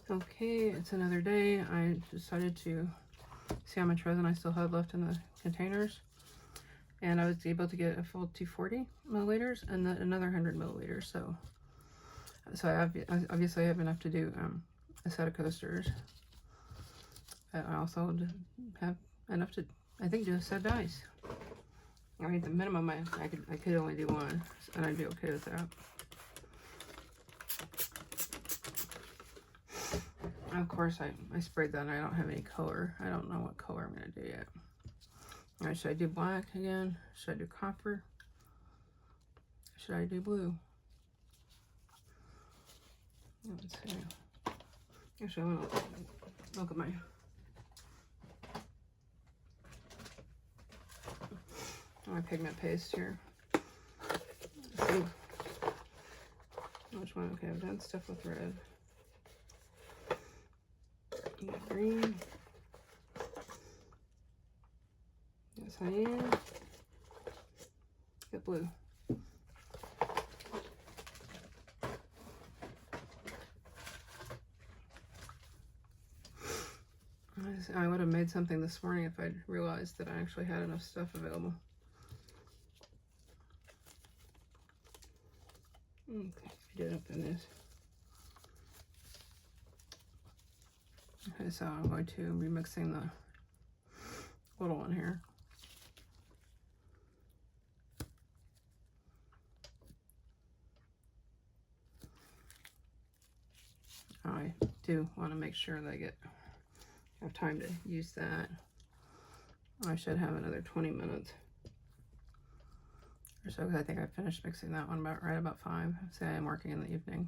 Okay, it's another day. I decided to see how much resin I still had left in the containers. And I was able to get a full 240 milliliters and then another 100 milliliters. So obviously I have enough to do a set of coasters. But I also have enough to, I think, do a set of dice. I mean, the minimum I could only do one, and I'd be okay with that. Of course, I sprayed that and I don't have any color. I don't know what color I'm going to do yet. All right, should I do black again? Should I do copper? Should I do blue? Let's see. Actually, I want to look at my... pigment paste here. Let's see. Which one? Okay, I've done stuff with red. Got green. Got cyan. Got blue. I would have made something this morning if I'd realized that I actually had enough stuff available. Okay, I did open this. Okay, so I'm going to be mixing the little one here. I do want to make sure that I have time to use that. I should have another 20 minutes or so, because I think I finished mixing that one right about 5. Say I'm working in the evening.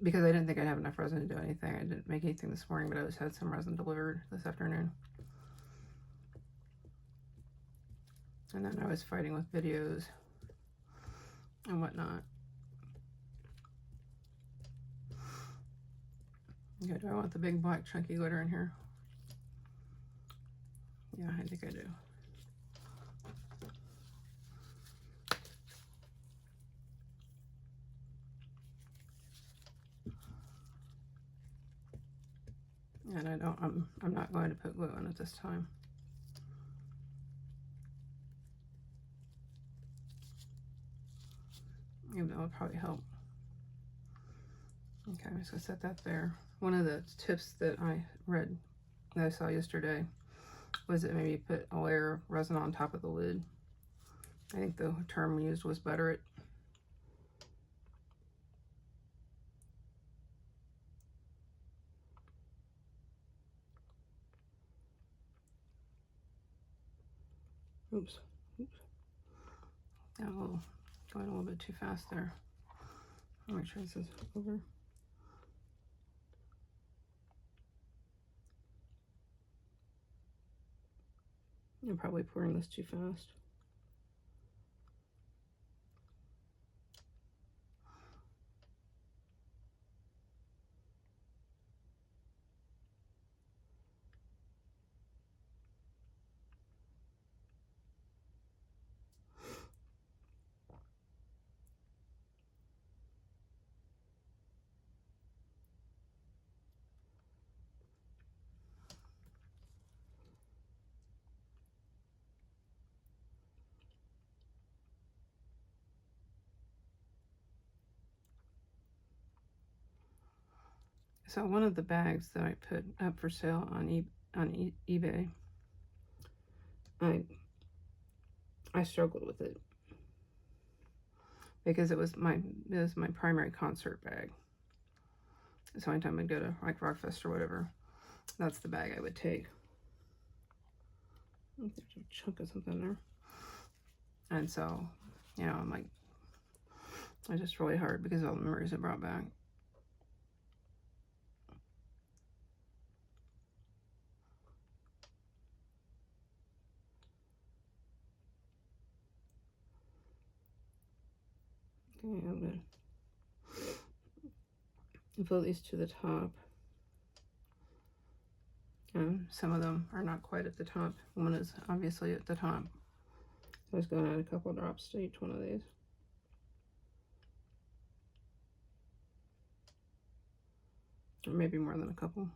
Because I didn't think I'd have enough resin to do anything. I didn't make anything this morning, but I just had some resin delivered this afternoon. And then I was fighting with videos and whatnot. Okay, do I want the big black chunky glitter in here? Yeah, I think I do. And I'm not going to put glue in at this time. Even though it'll probably help. Okay, I'm just gonna set that there. One of the tips that I read, that I saw yesterday, was that maybe put a layer of resin on top of the lid. I think the term used was butter it. Oops. Got going a little bit too fast there. I'll make sure this is over. I'm probably pouring this too fast. So one of the bags that I put up for sale on eBay, I struggled with it because it was my primary concert bag. So anytime I'd go to like Rockfest or whatever, that's the bag I would take. There's a chunk of something there. And so, you know, I'm like, it's just really hard because of all the memories it brought back. Okay, I'm gonna fill these to the top. Some of them are not quite at the top. One is obviously at the top. I was going to add a couple of drops to each one of these. Or maybe more than a couple.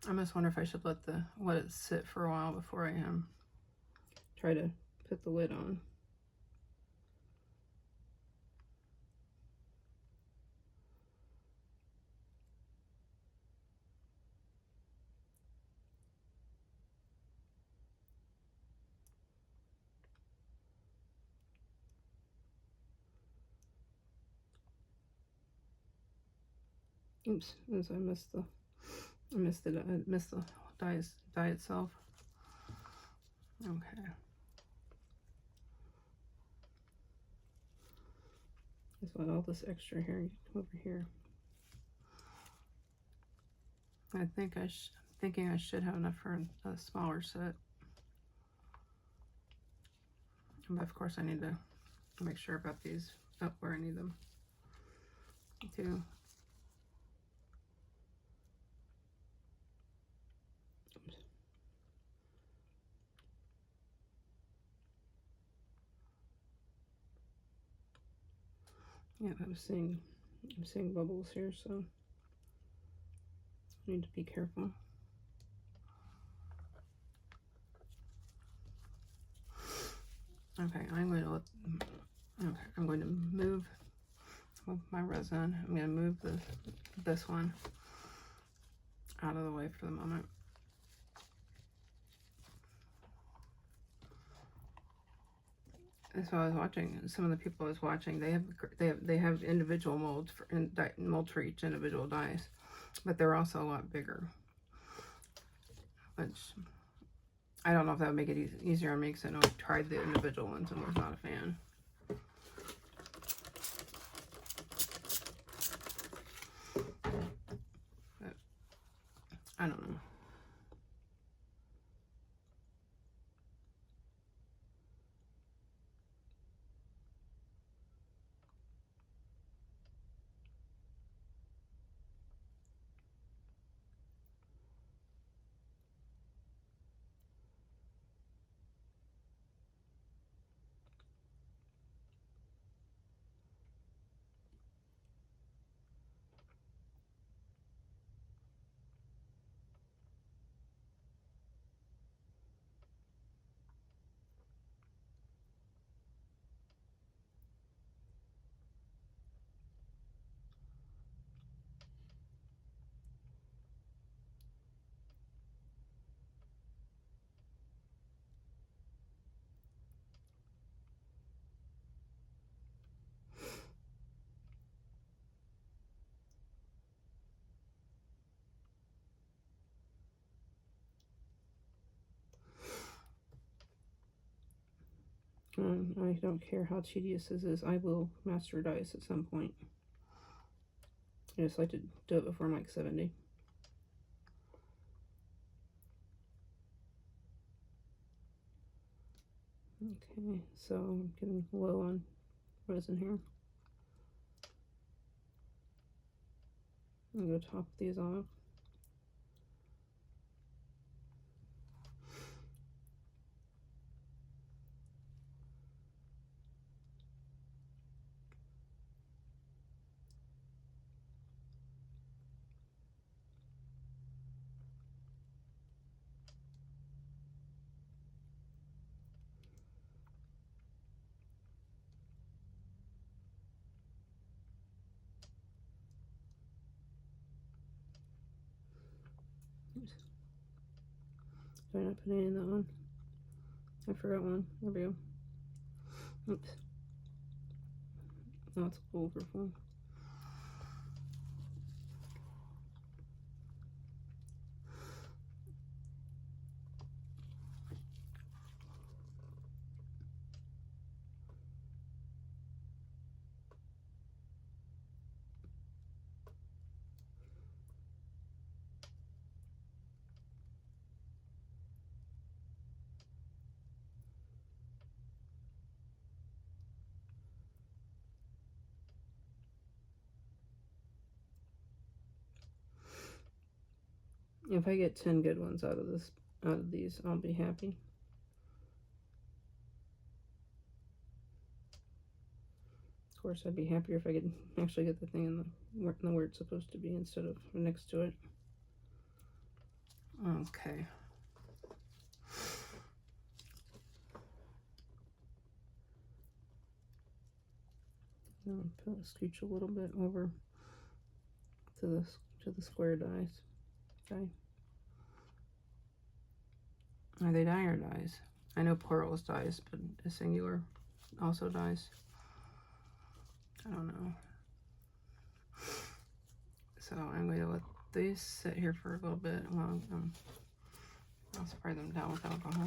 I just wonder if I should let it sit for a while before I try to put the lid on. Oops, as I missed the die itself. Okay. Just want all this extra here over here. I think thinking I should have enough for a smaller set. But of course I need to make sure about these up where I need them too. Yeah, I'm seeing bubbles here, so I need to be careful. Okay, I'm going to move my resin. I'm going to move this one out of the way for the moment. So I was watching some of the people I was watching. They have individual molds molds for each individual dice, but they're also a lot bigger. Which I don't know if that would make it easier on me, because I know I tried the individual ones and was not a fan. But I don't know. I don't care how tedious this is. I will master dice at some point. I just like to do it before I'm like 70. Okay, so I'm getting low on resin here. I'm going to top these off. Oops. Did I not put any in that one? I forgot one. There we go. Oops. Now it's overfull. If I get 10 good ones out of these, I'll be happy. Of course, I'd be happier if I could actually get the thing in the where it's supposed to be instead of next to it. Okay. Scooch a little bit over to the square dies. Okay. Are they die or dies? I know plural is dies, but a singular also dies. I don't know. So I'm going to let these sit here for a little bit. Well, I'll spray them down with alcohol.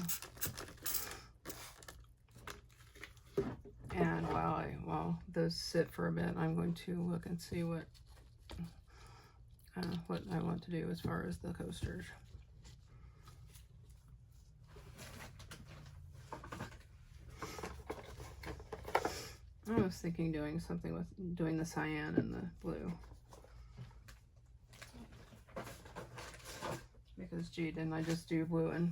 And while those sit for a bit, I'm going to look and see what I want to do as far as the coasters. I was thinking doing something with doing the cyan and the blue. Because gee, didn't I just do blue and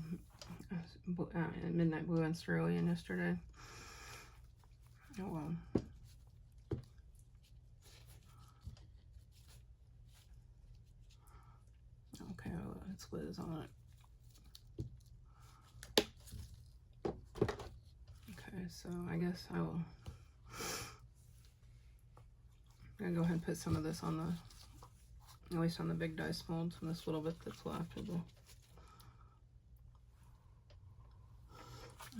midnight blue and cerulean yesterday? Oh well. Okay, well, it's Liz on it. Okay, so I guess I will. I'm gonna go ahead and put some of this on the, at least on the big dice mold, from this little bit that's left of the.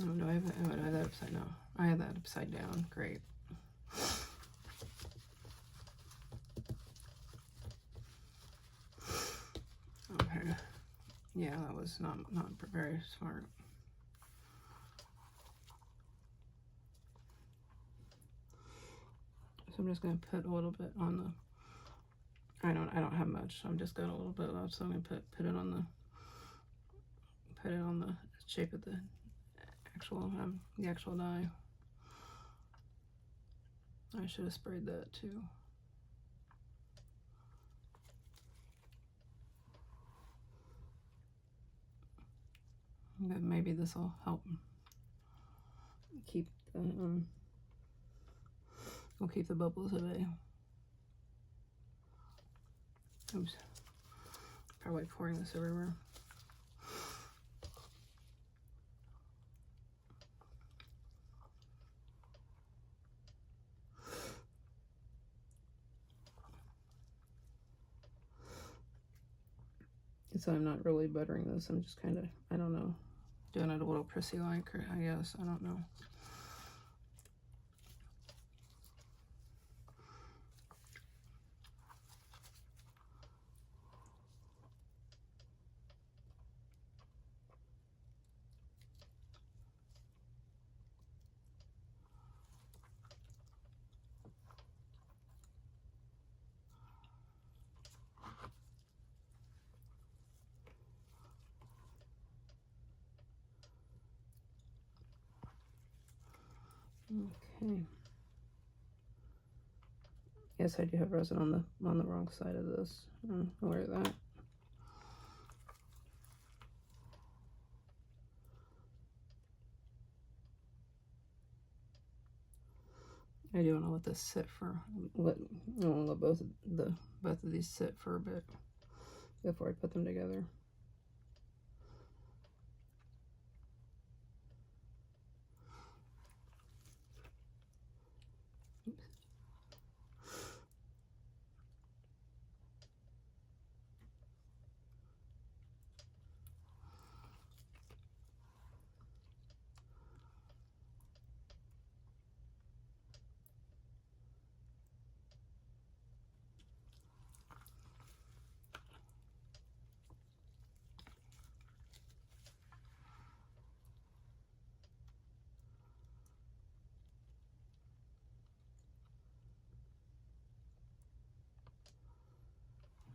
Oh, do I have that upside down? I have that upside down. Great. Okay. Yeah, that was not very smart. So I'm just gonna put a little bit on the. I don't have much. So I'm just got a little bit left, so I'm gonna put it on the shape of the actual die. I should have sprayed that too. But maybe this will help keep we'll keep the bubbles at bay. Oops. Probably pouring this everywhere. So I'm not really buttering this. I'm just kind of, I don't know, doing it a little prissy-like, I guess. I don't know. Okay. Yes, I do have resin on the wrong side of this. I'm aware of that. I do want to let this sit for let both of these sit for a bit before I put them together.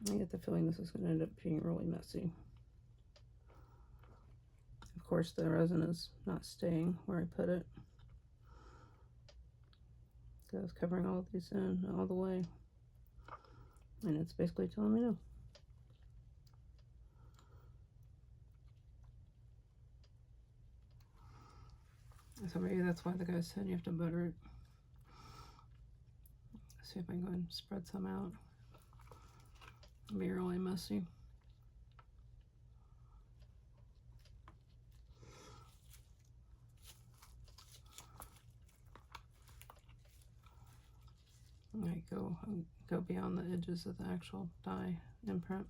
I get the feeling this is going to end up being really messy. Of course, the resin is not staying where I put it. So I was covering all of these in all the way. And it's basically telling me no. So maybe that's why the guy said you have to butter it. see if I can go and spread some out. It'll be really messy. I go beyond the edges of the actual die imprint.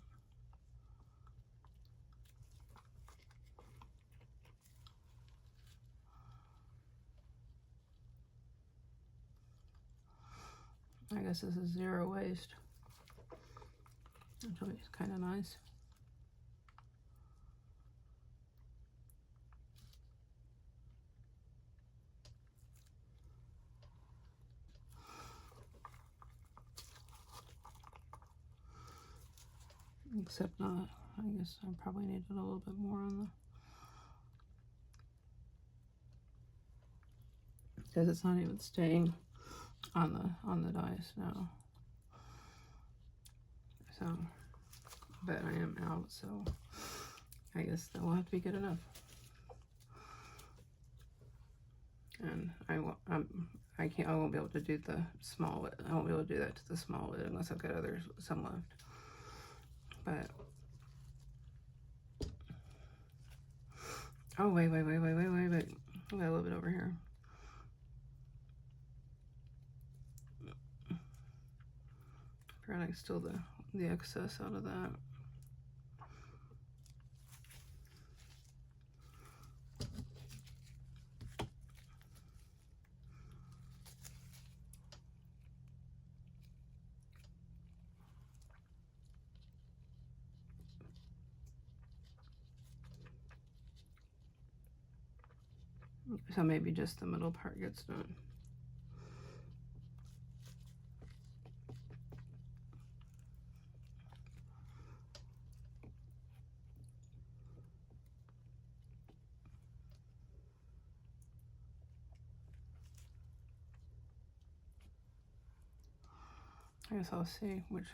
I guess this is zero waste, which is kind of nice. Except not, I guess I probably needed a little bit more on the, because it's not even staying on the dice now. So, but I am out, so I guess that will have to be good enough. And I won't be able to do the small lid. I won't be able to do that to the small lid unless I've got some left. But oh wait. I got a little bit over here. Forgot I steal the excess out of that. So maybe just the middle part gets done. I guess I'll see which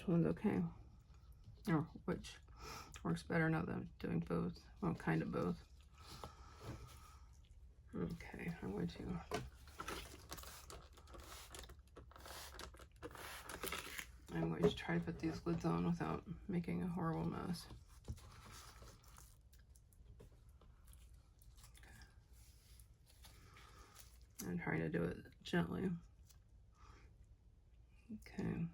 one's okay, or which works better now that I'm doing both. Well, kind of both. Okay, I'm going to try to put these lids on without making a horrible mess. I'm trying to do it gently. Okay.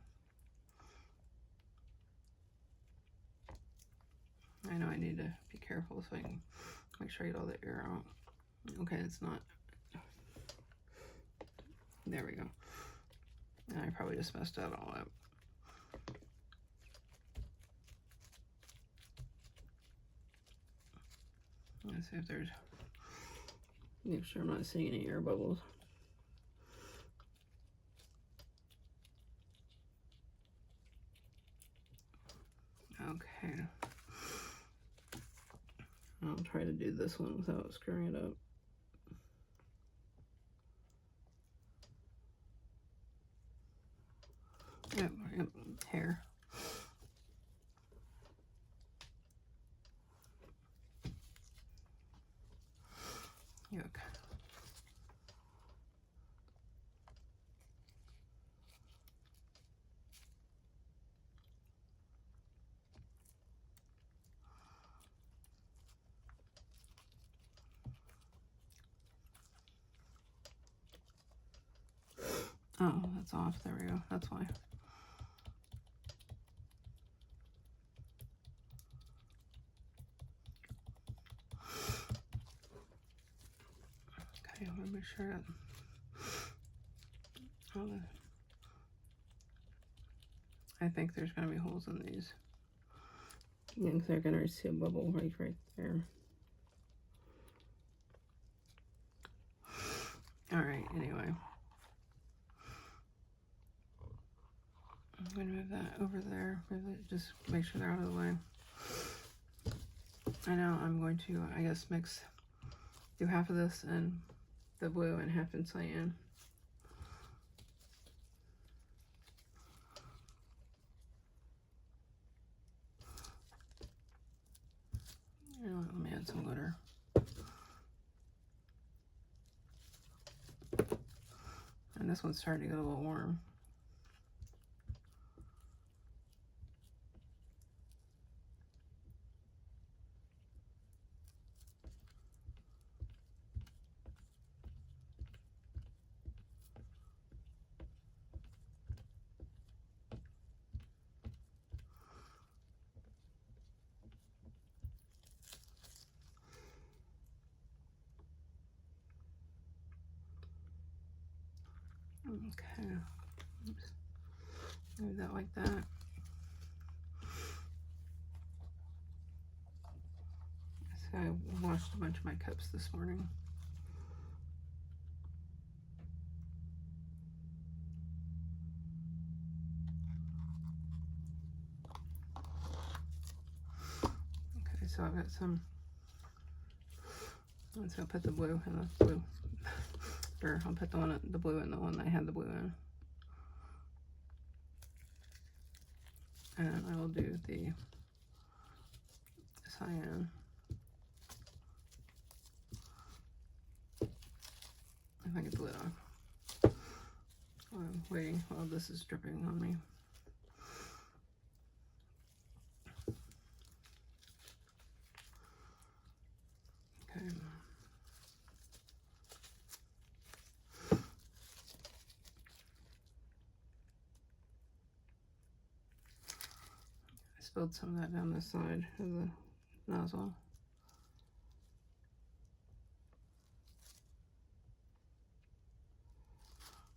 I know I need to be careful so I can make sure I get all the air out. Okay, it's not. There we go. I probably just messed that all up. Let's see if there's, make sure I'm not seeing any air bubbles. Okay. I'll try to do this one without screwing it up. Yep, hair. Yuck. Oh, that's off. There we go. That's why. Okay, I want to make sure that I think there's going to be holes in these. Yeah, because I can already see a bubble right there. All right, anyway. I'm going to move that over there. Just make sure they're out of the way. I know I'm going to, I guess, do half of this in the blue and half in cyan. Let me add some glitter. this one's starting to get a little warm. Okay, oops. Move that like that. So I washed a bunch of my cups this morning. Okay, so I've got some. So I'll put the blue in the blue, or I'll put the blue in the one I had the blue in. And I will do the cyan. If I get the lid off. I'm waiting while this is dripping on me. Okay. I spilled some of that down the side of the nozzle.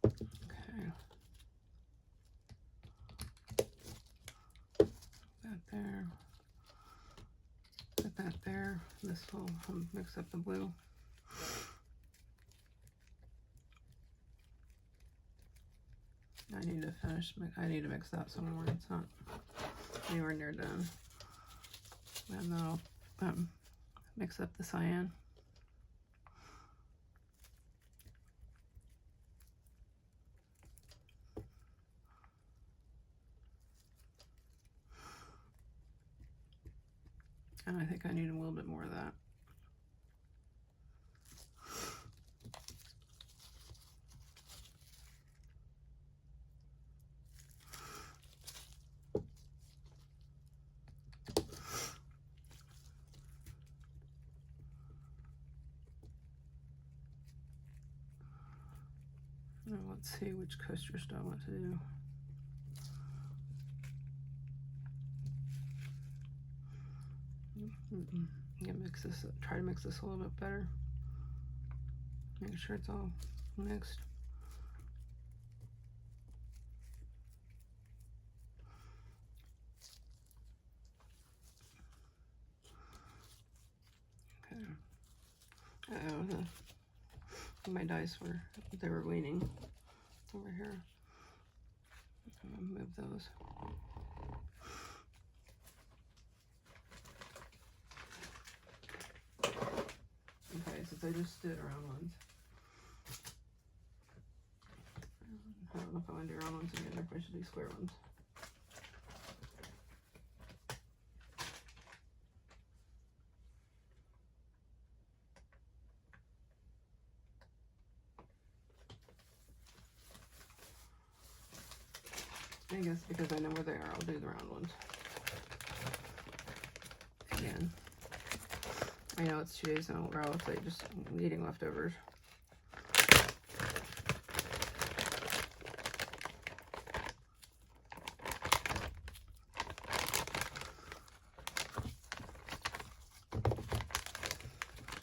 Okay. That there. Put that there. This will mix up the blue. I need to finish. I need to mix that some more. It's not anywhere near done. And then I'll mix up the cyan. And I think I need a little bit more of that. Now let's see which coasters do I want to do. Yeah, mix this. Try to mix this a little bit better. Make sure it's all mixed. Okay. My dice they were leaning over here. I'm gonna move those. Okay, since I just did round ones, I don't know if I want to do round ones again or if I should do square ones. I guess because I know where they are, I'll do the round ones. Again. I know it's 2 days in a row, so I'm just eating leftovers.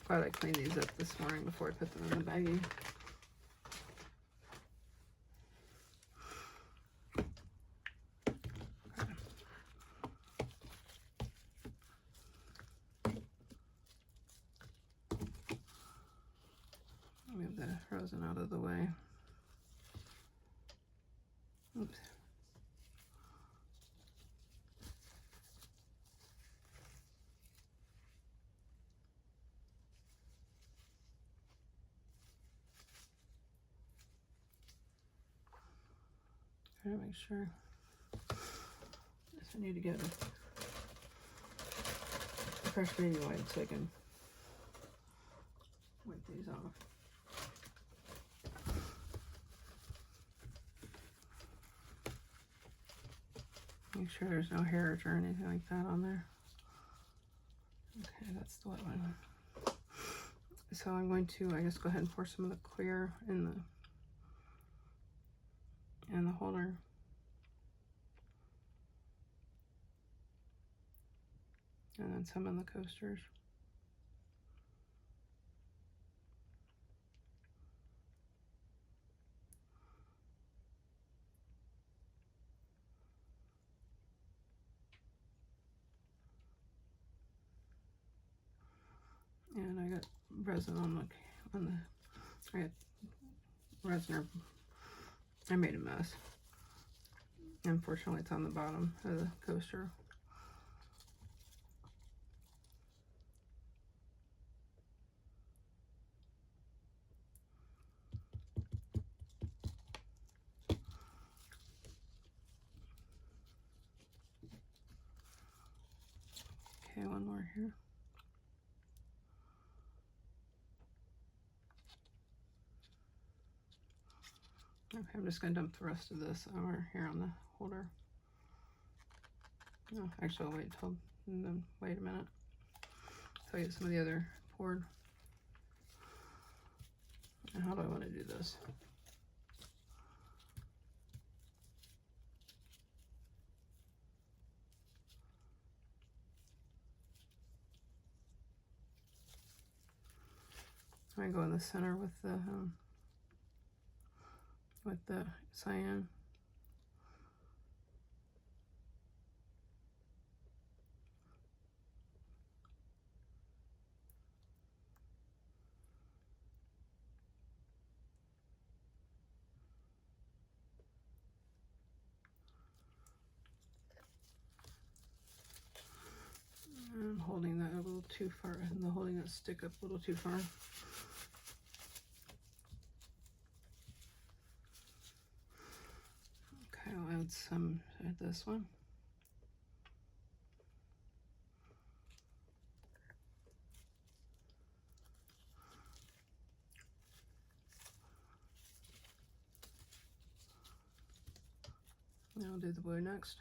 Glad I cleaned these up this morning before I put them in the baggie. Move the frozen out of the way. Oops. Try to make sure. Yes, I need to get a fresh baby wipe so I can wipe these off. Make sure there's no hairs or anything like that on there. Okay, that's the wet one. So I'm going to, I guess, go ahead and pour some of the clear in the holder. And then some in the coasters. And I got resin on I got resin. I made a mess. Unfortunately, it's on the bottom of the coaster. Okay, one more here. Okay, I'm just going to dump the rest of this over here on the holder. No, actually, I'll wait till, and then wait a minute. So I get some of the other poured. And how do I want to do this? I go in the center with the cyan. I'm holding that a little too far, and holding that stick up a little too far. Okay, I'll add some at this one. And I'll do the blue next.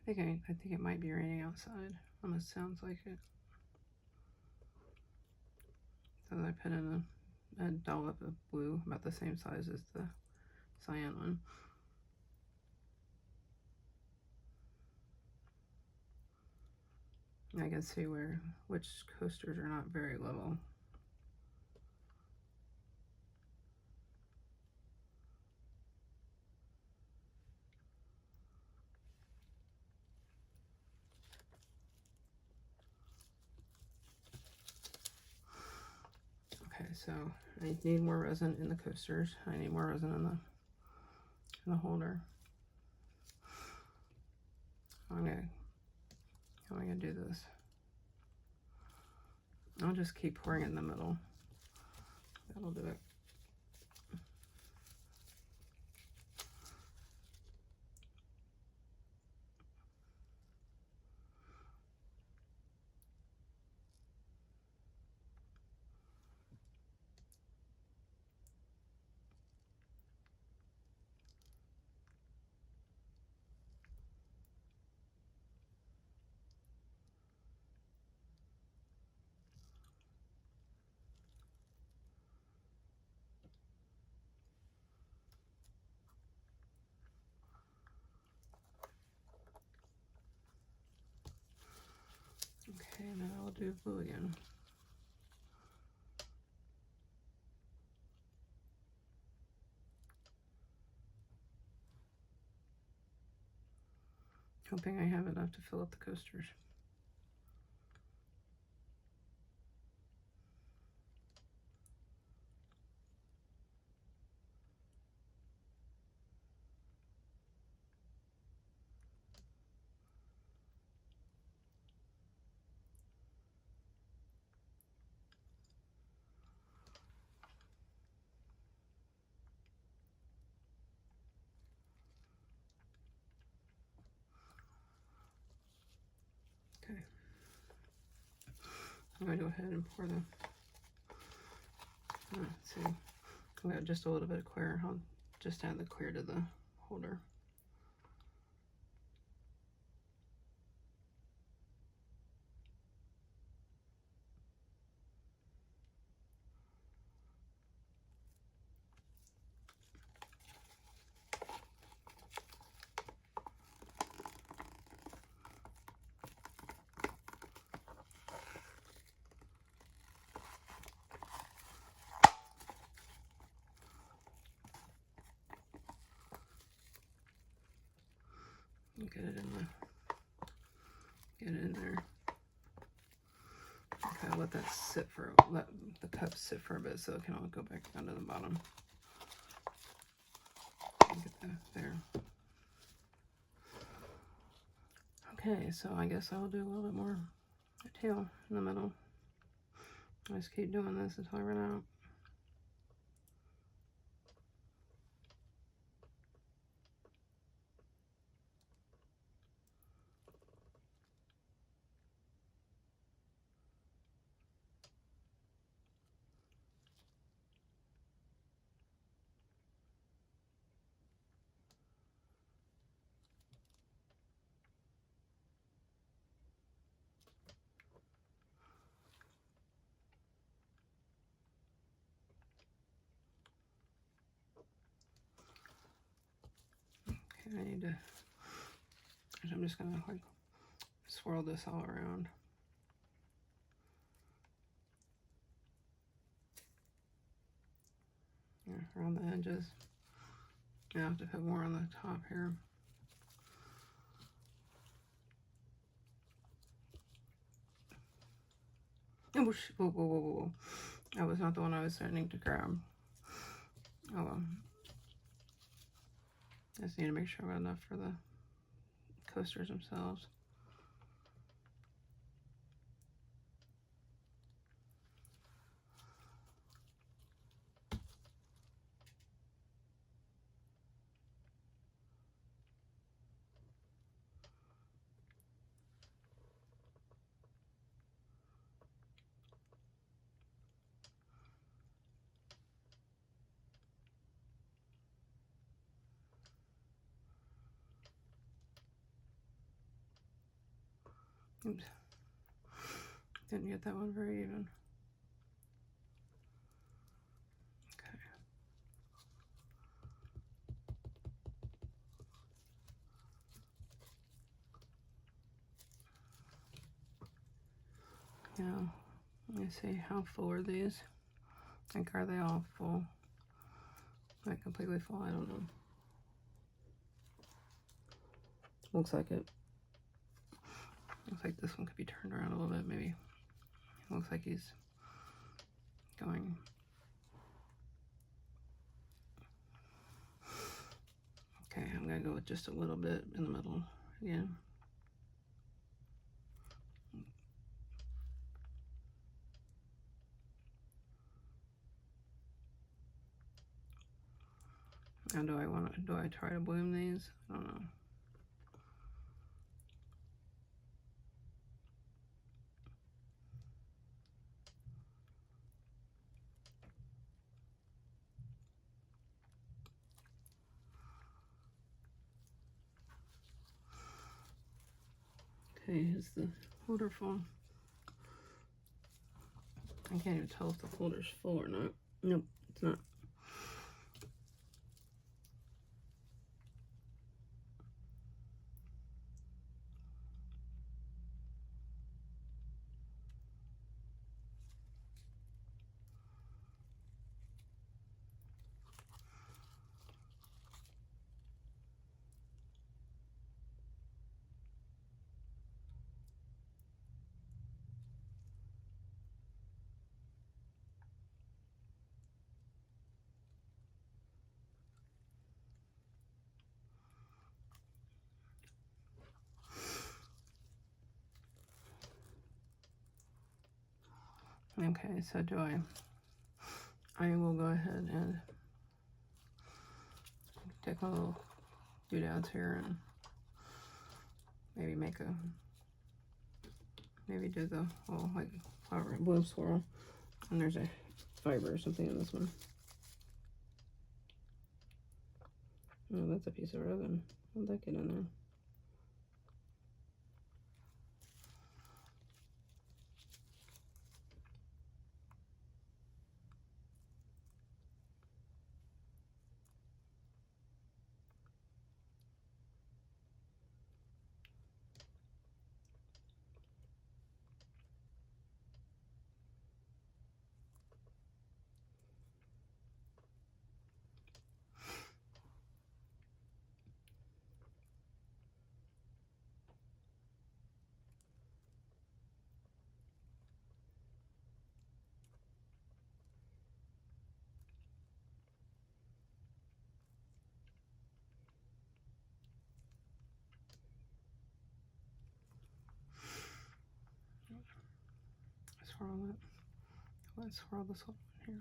I think it might be raining outside. Almost sounds like it. So I put in a dollop of blue, about the same size as the cyan one. And I can see which coasters are not very level. Okay, so I need more resin in the coasters. I need more resin in the holder. How am I gonna do this? I'll just keep pouring it in the middle. That'll do it. Okay, now I'll do blue again. Hoping I have enough to fill up the coasters. I'm going to go ahead and pour the, let's see, we got just a little bit of clear. I'll just add the clear to the holder. Get it in there. Okay, let that sit for, let the cup sit for a bit so it can all go back down to the bottom. Get that there. Okay, so I guess I'll do a little bit more tail in the middle. I just keep doing this until I run out. Okay, I need to, I'm just gonna like swirl this all around. Yeah, around the edges. I have to put more on the top here. Oh, whoa, whoa, whoa, whoa. That was not the one I was starting to grab. Oh well. I just need to make sure I've got enough for the coasters themselves. Oops. Didn't get that one very even. Okay. Now, let me see, how full are these? Like, are they all full? Like completely full? I don't know. Looks like it. Looks like this one could be turned around a little bit, maybe. It looks like he's going. Okay, I'm gonna go with just a little bit in the middle again. Now do I try to bloom these? I don't know. Okay, is the holder full? I can't even tell if the holder's full or not. Nope, it's not. Okay, so I will go ahead and take a little doodads here and maybe make a maybe do the whole like flower bloom swirl. And there's a fiber or something in this one. Oh, that's a piece of resin. How'd that get in there? Swirl it. Let's swirl this one here.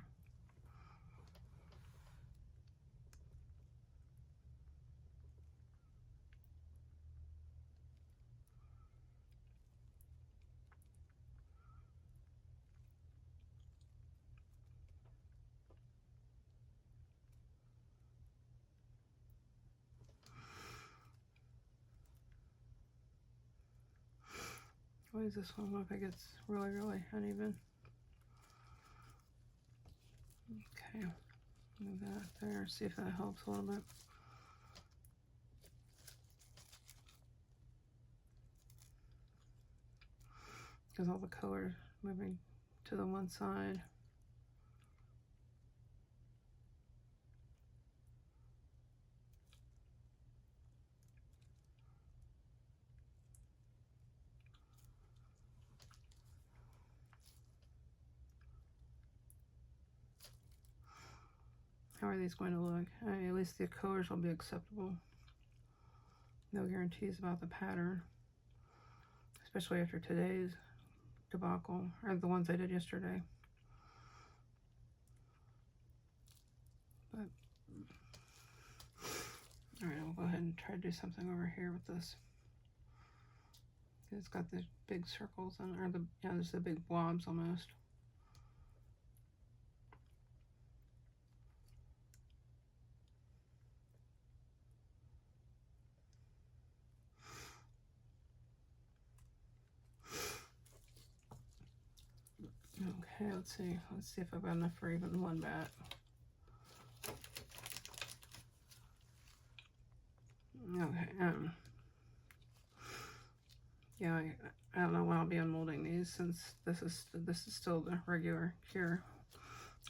Why does this one look like it's really, really uneven? Okay, move that there, see if that helps a little bit. Because all the colors moving to the one side. How are these going to look? At least the colors will be acceptable. No guarantees about the pattern, especially after today's debacle, or the ones I did yesterday. But, all right, we'll go ahead and try to do something over here with this. It's got the big circles on, or the, yeah, there's the big blobs almost. Okay, let's see. Let's see if I've got enough for even one bat. Okay, yeah, I don't know when I'll be unmolding these, since this is still the regular cure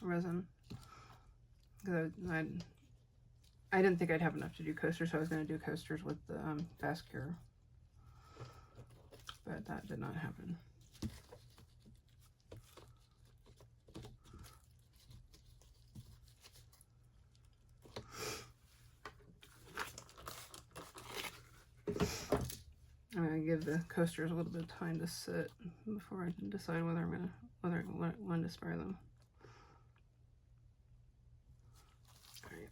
resin. Because I didn't think I'd have enough to do coasters, so I was going to do coasters with the fast cure, but that did not happen. I'm going to give the coasters a little bit of time to sit before I decide whether when to spray them. All right.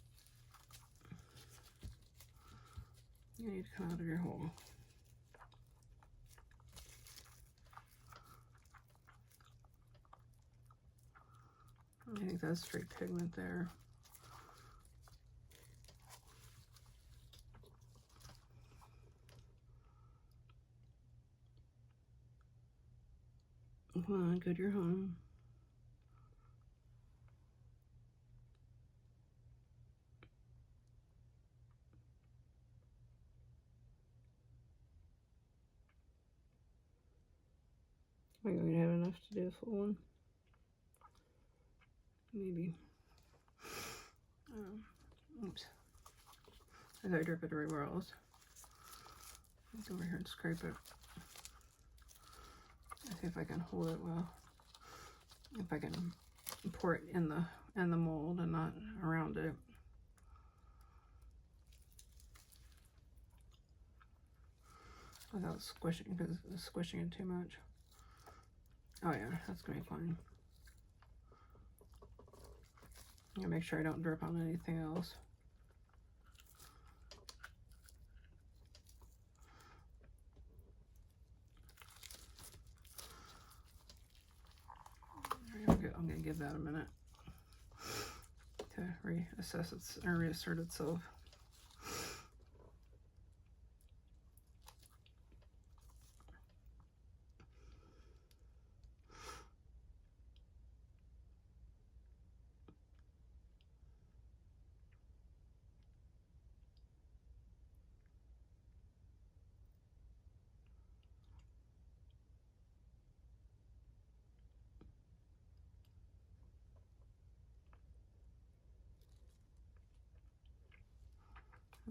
You need to come out of your hole. I think that's straight pigment there. Come on, good, you're home. Am I going to have enough to do a full one? Maybe. Oops. I thought I drip it everywhere else. Let's go over here and scrape it. See if I can hold it well. If I can pour it in the mold and not around it. Without squishing, because it's squishing it too much. Oh yeah, that's gonna be fine. I'm gonna make sure I don't drip on anything else. I'm gonna give that a minute to reassess or reassert itself.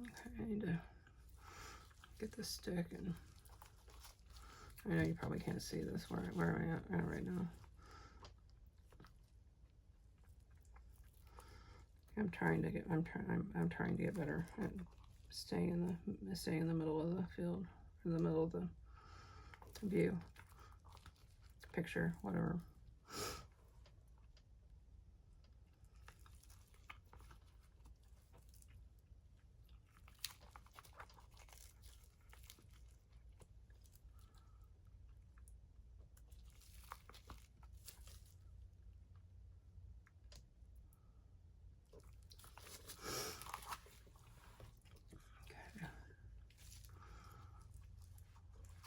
Okay, I need to get the stick, and I know you probably can't see this where am I at right now. I'm trying to get better at staying in the middle of the field, in the middle of the view, picture, whatever.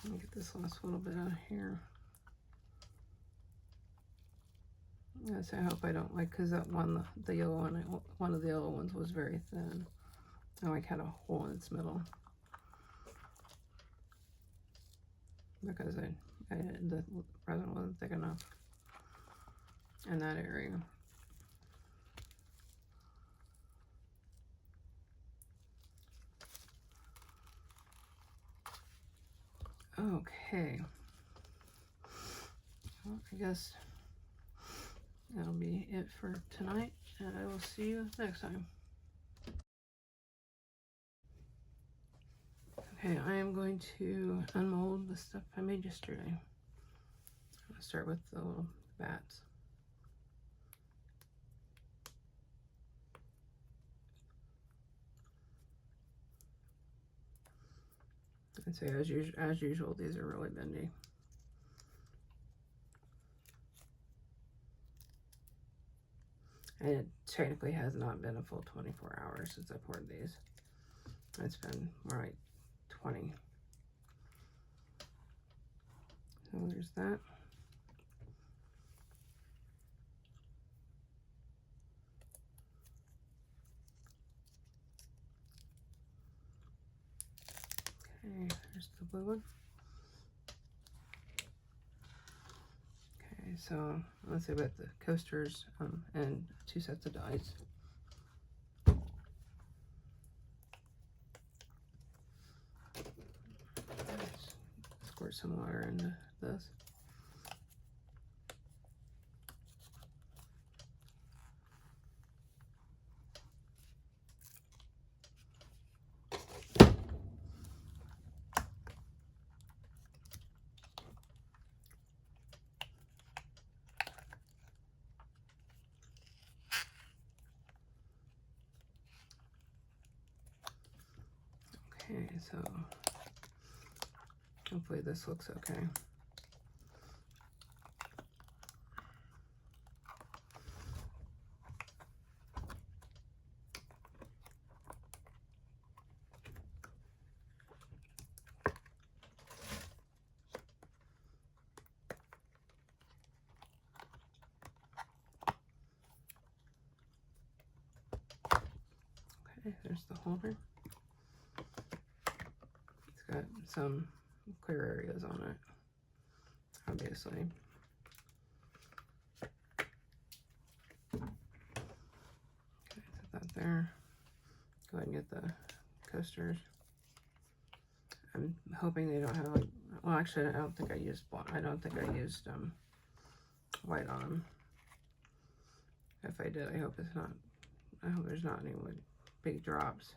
Let me get this last little bit out of here. Yes, I hope I don't because that one, the yellow one of the yellow ones was very thin. I like had a hole in its middle because the resin wasn't thick enough in that area. Okay. Well, I guess that'll be it for tonight, and I will see you next time. Okay, I am going to unmold the stuff I made yesterday. I'll start with the little bats. I'd say as usual, these are really bendy. And it technically has not been a full 24 hours since I poured these. It's been more like 20. So there's that. Okay, there's the blue one. Okay, so let's see about the coasters and 2 sets of dies. Squirt some water into this. Okay, so hopefully this looks okay. Okay, there's the holder. It's got some clear areas on it, obviously. Okay, set that there. Go ahead and get the coasters. I'm hoping they don't have like, well actually I don't think I used white on them. If I did, I hope there's not any big drops.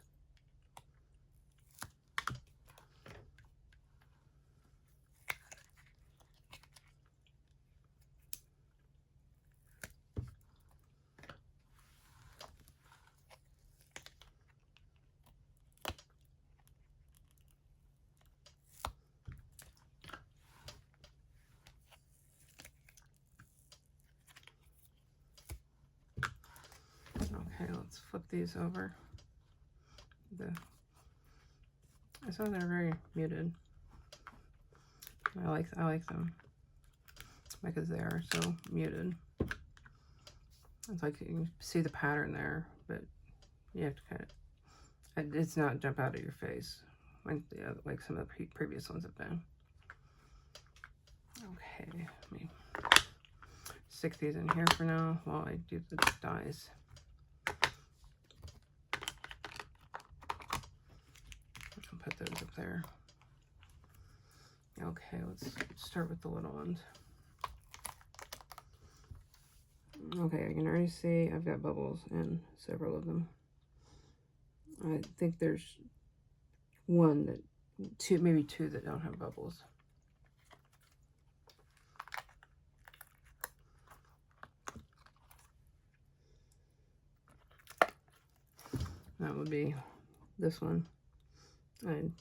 Okay, let's flip these over. I saw they're very muted. I like them because they are so muted. It's like you can see the pattern there, but you have to kind of, it's not jump out of your face like some of the previous ones have been. Okay, let me stick these in here for now while I do the dies. I'll put those up there. Okay, let's start with the little ones. Okay, I can already see I've got bubbles in several of them. I think there's maybe two that don't have bubbles. That would be this one. And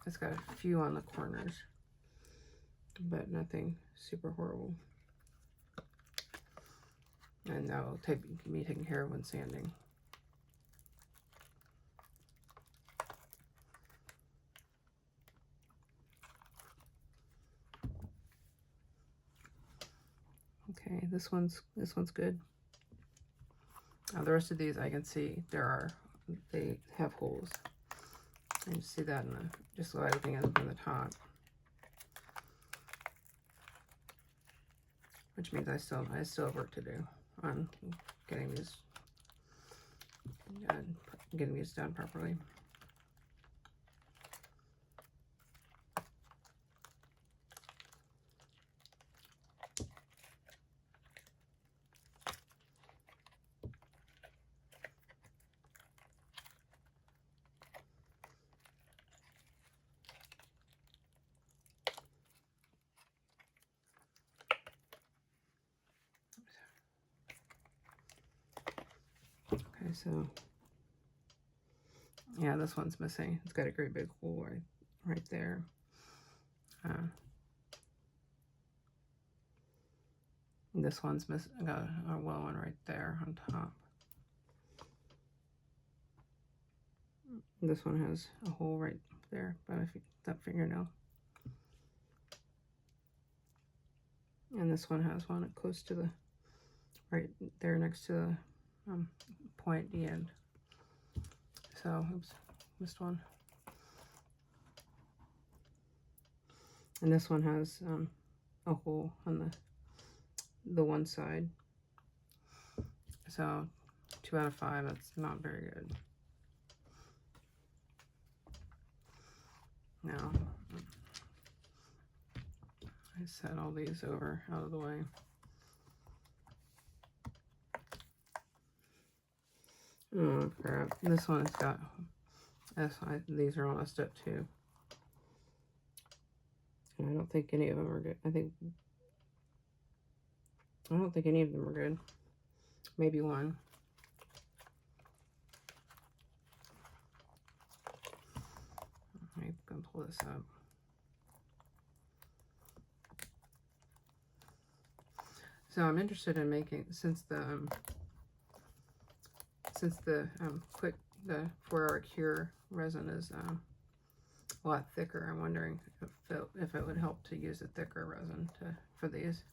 it's got a few on the corners, but nothing super horrible. And that will be taken care of when sanding. Okay, this one's good. Now the rest of these I can see they have holes. I can see that in just about everything on the top. Which means I still have work to do on getting these done properly. Okay, so yeah, this one's missing. It's got a great big hole right there. This one's missing. Got a well one right there on top. This one has a hole right there, but if that fingernail. And this one has one close to the right there next to the point at the end. So, oops, missed one. And this one has a hole on the one side. So 2 out of 5, that's not very good. Now, I set all these over out of the way. Oh crap, this one has got, these are all messed up too. And I don't think any of them are good. I don't think any of them are good. Maybe one. I'm gonna pull this up. So I'm interested in making, since the 4-hour cure resin is a lot thicker, I'm wondering if it would help to use a thicker resin for these.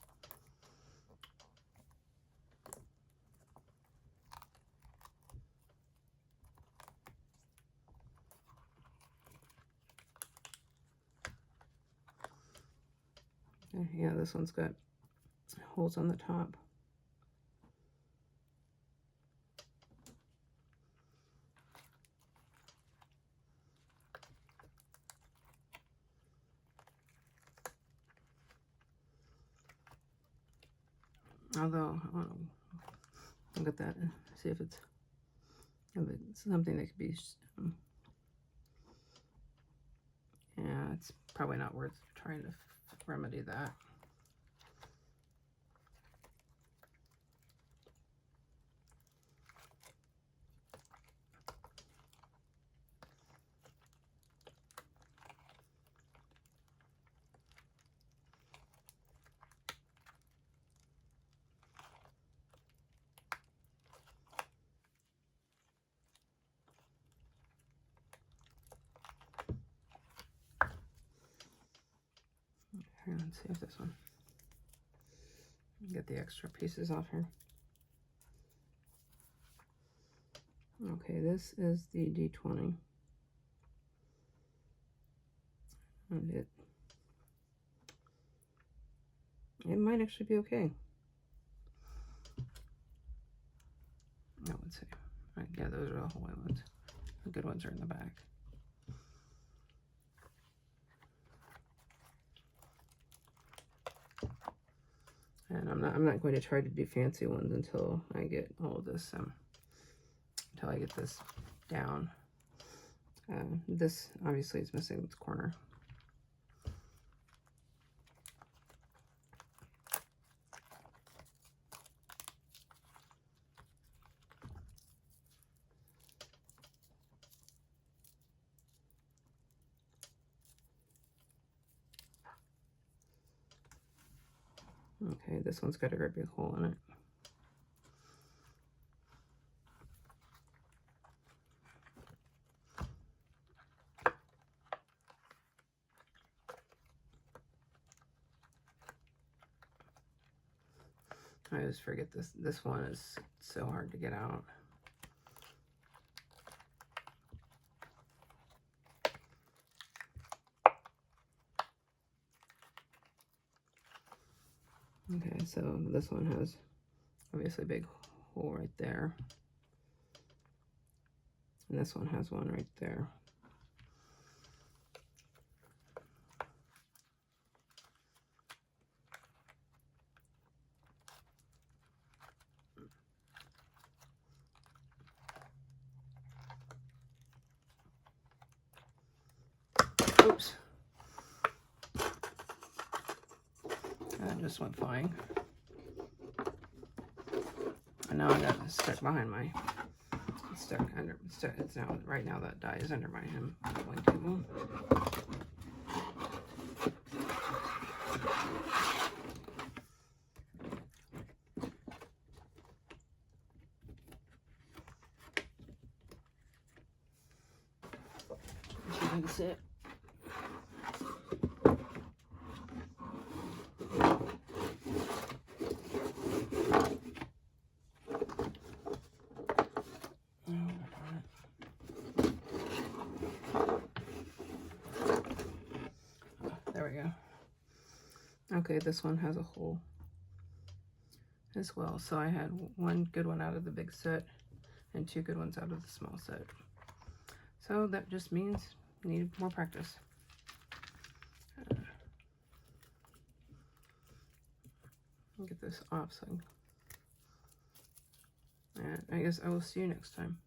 Yeah, this one's got holes on the top. Although, I want to look at that and see if it's something that could be, yeah, it's probably not worth trying to remedy that. let's see if this one. Get the extra pieces off here. Okay, this is the D20. And it might actually be okay. No, let's see. Right, yeah, those are the whole ones. The good ones are in the back. And I'm not going to try to do fancy ones until I get all of this until I get this down. This obviously is missing its corner. Okay, this one's got a great big hole in it. I just forget this one is so hard to get out. Okay, so this one has obviously a big hole right there. And this one has one right there. Oops. That just went flying. And now I got it stuck behind my, it's now, right now that die is under my wing table. See if I can see it. There we go. Okay, this one has a hole as well. So I had one good one out of the big set and two good ones out of the small set. So that just means you need more practice. Get this off, and I guess I will see you next time.